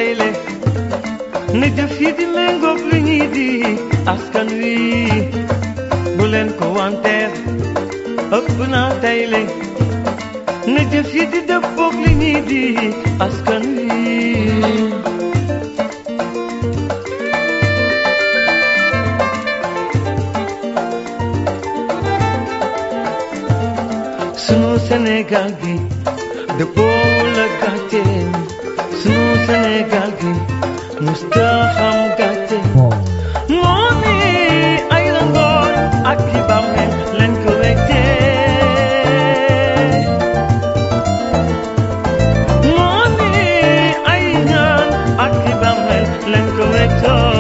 tayle ne jëf yi di méngoog lu ñuy di askan wi bu leen ko wanteer ëpp naa tayle ne jëf yi di dëppoog lu ñuy di askan wi sunu Sénégal gi dëppoo la gàcce sunu Sénégal gi musta xam gàcce moo ne ay rangoon ak i bàmmeel leen ko weccee moo ne ay ñaan ak i bàmmeel leen ko weccoo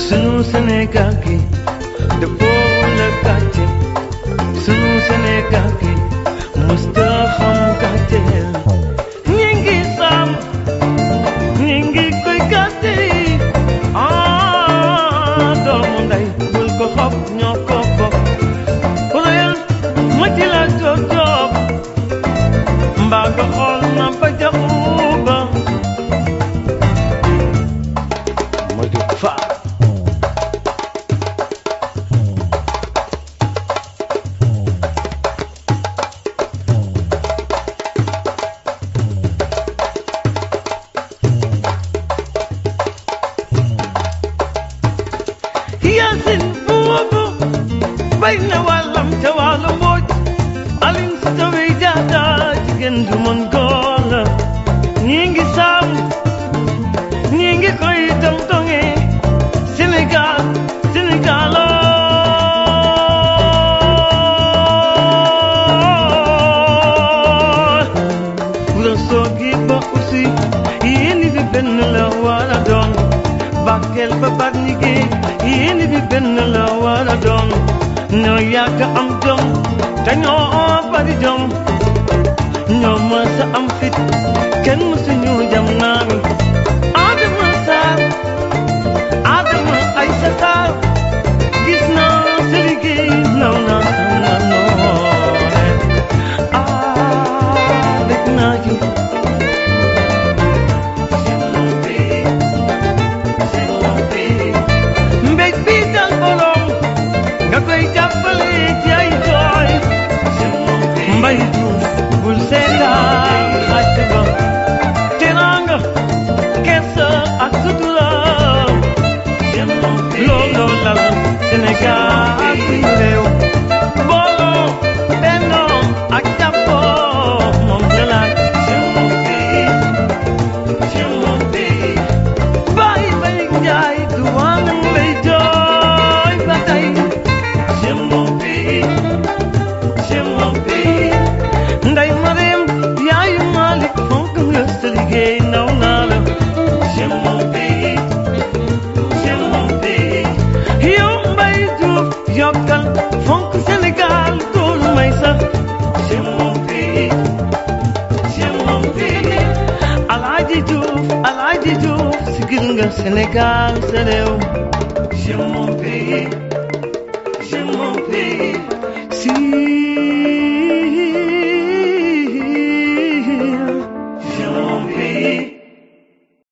sunu Sénégal gi dëppoo la gàcce sunu Sénégal gi musta xam gàcce ñi ngi sam ñi ngi koy gàcce doomu ndey bul ko xob ñoo ko bokk réel ma ci la joob mbaa nga xool na ba jaxu ba ma di fa Yaasin boobu bay na wàllam ca wàllu mbooj Alin Sitoé Diatta jigéen du mën góor la ñi ngi saam ñi ngi koy tong-tonge Sénégal Sénégal la soogi ba aussi yéen bi benn la wala doon Bakel ba bat ñigi yéen bi benn la wala doon ñoo yàgg am jom te ñoo bari jom ñoo mës a am fit kenn mësu ñu jam naami Adama Sarr Adama Aïssa Sarr gis naa sa liggéey naw naa sama noore dëgg naa ji nga koy jàppale ci ay jooy mbay Diouf bul seetaan xàcc ba teraanga kersa ak sutura looloo lal Sénégal ci réew booloo bennoo ak jàppoo moom jëlaat bàyyi Mbay Njaay du waanam lay jooy ba tey Nday Mariam yaayu Malick fonk nga sa liggéey naw naa la yow Mbay Diouf yokkal fonk Sénégal toolu may sax Alaaji Diouf sigil nga Sénégal sa réew